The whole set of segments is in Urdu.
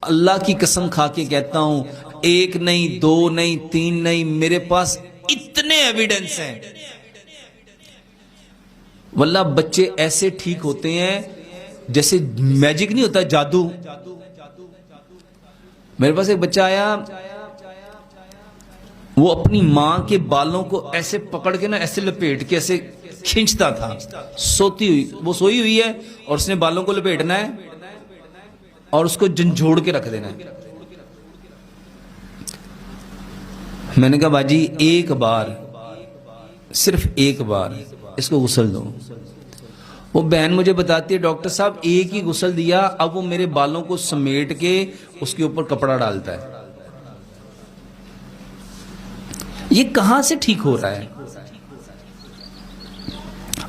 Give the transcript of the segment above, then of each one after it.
اللہ کی قسم کھا کے کہتا ہوں، ایک نہیں، دو نہیں، تین نہیں، میرے پاس اتنے ایویڈنس ہیں۔ واللہ بچے ایسے ٹھیک ہوتے ہیں جیسے میجک نہیں ہوتا، جادو۔ میرے پاس ایک بچہ آیا، وہ اپنی ماں کے بالوں کو ایسے پکڑ کے نا ایسے لپیٹ کے ایسے کھینچتا تھا، سوتی ہوئی، وہ سوئی ہوئی ہے اور اس نے بالوں کو لپیٹنا ہے اور اس کو جھنجھوڑ کے رکھ دینا ہے۔ میں نے کہا باجی ایک بار، صرف ایک بار اس کو غسل دو۔ وہ بہن مجھے بتاتی ہے ڈاکٹر صاحب ایک ہی غسل دیا، اب وہ میرے بالوں کو سمیٹ کے اس کے اوپر کپڑا ڈالتا ہے۔ یہ کہاں سے ٹھیک ہو رہا ہے؟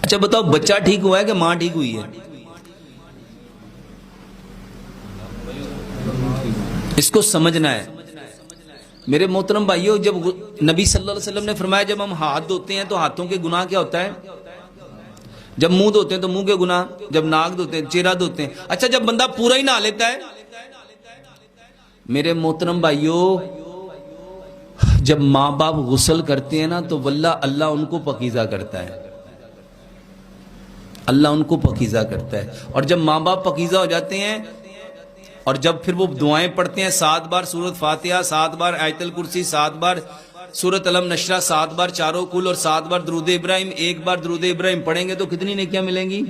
اچھا بتاؤ، بچہ ٹھیک ہوا ہے کہ ماں ٹھیک ہوئی ہے؟ اس کو سمجھنا ہے میرے محترم بھائیوں۔ جب نبی صلی اللہ علیہ وسلم نے فرمایا جب ہم ہاتھ دھوتے ہیں تو ہاتھوں کے گناہ کیا ہوتا ہے؟ جب منہ دھوتے ہیں تو منہ کے گناہ، جب ناک دھوتے ہیں، چہرہ دھوتے ہیں۔ اچھا جب بندہ پورا ہی نہا لیتا ہے؟ میرے محترم بھائیوں، جب ماں باپ غسل کرتے ہیں نا تو واللہ اللہ ان کو پاکیزہ کرتا ہے، اللہ ان کو پاکیزہ کرتا ہے۔ اور جب ماں باپ پاکیزہ ہو جاتے ہیں اور جب پھر وہ دعائیں پڑھتے ہیں 7 بار سورۃ فاتحہ، 7 بار آیت الکرسی، 7 بار سورۃ علم نشرہ، 7 بار چاروں کل اور 7 بار درود ابراہیم، 1 بار درود ابراہیم پڑھیں گے تو کتنی نیکیاں ملیں گی؟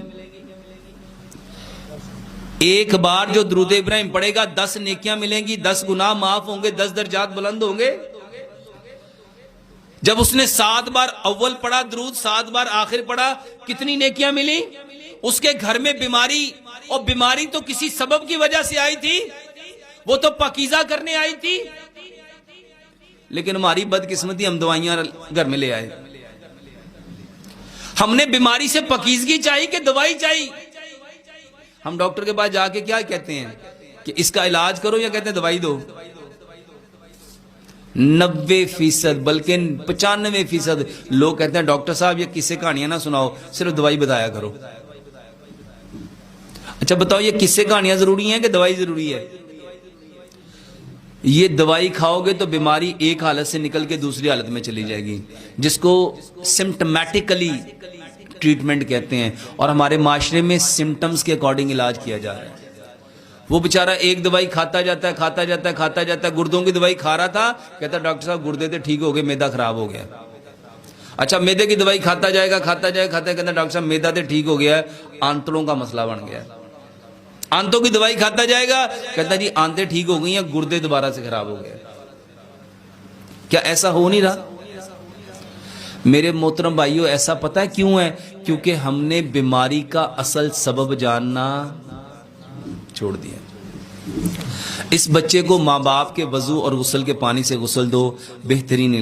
ایک بار جو درود ابراہیم پڑھے گا 10 نیکیاں ملیں گی، 10 گناہ معاف ہوں گے، 10 درجات بلند ہوں گے۔ جب اس نے 7 بار اول پڑھا درود، 7 بار آخر پڑھا، کتنی نیکیاں ملی؟ اس کے گھر میں بیماری، اور بیماری تو کسی سبب کی وجہ سے آئی تھی، وہ تو پاکیزہ کرنے آئی تھی، لیکن ہماری بدقسمتی ہم دوائیاں گھر میں لے آئے۔ ہم نے بیماری سے پاکیزگی چاہی کہ دوائی چاہی؟ ہم ڈاکٹر کے پاس جا کے کیا کہتے ہیں کہ اس کا علاج کرو، یا کہتے ہیں دوائی دو؟ 90% بلکہ 95% لوگ کہتے ہیں ڈاکٹر صاحب یہ قصے کہانیاں نہ سناؤ، صرف دوائی بتایا کرو۔ اچھا بتاؤ، یہ قصے کہانیاں ضروری ہیں کہ دوائی ضروری ہے؟ یہ دوائی کھاؤ گے تو بیماری ایک حالت سے نکل کے دوسری حالت میں چلی جائے گی، جس کو سمپٹمیٹیکلی ٹریٹمنٹ کہتے ہیں، اور ہمارے معاشرے میں سمپٹمز کے اکارڈنگ علاج کیا جا رہا ہے۔ وہ بیچارہ ایک دوائی کھاتا جاتا ہے، گردوں کی دوائی کھا رہا تھا، کہتا ڈاکٹر صاحب گردے تو ٹھیک ہو گئے، میدا خراب ہو گیا۔ اچھا میدے کی دوائی کھاتا جائے گا، کہتا ڈاکٹر صاحب میدا تو ٹھیک ہو گیا ہے، آنتڑوں کا مسئلہ بن گیا۔ آنتوں کی دوائی کھاتا جائے گا، کہتا جی آنتیں ٹھیک ہو گئی ہیں، گردے دوبارہ سے خراب ہو گئے۔ کیا ایسا ہو نہیں رہا؟ میرے محترم بھائیوں، ایسا پتہ ہے کیوں ہے؟ کیونکہ ہم نے بیماری کا اصل سبب جاننا چھوڑ دیا۔ اس بچے کو ماں باپ کے وضو اور غسل کے پانی سے غسل دو، بہترین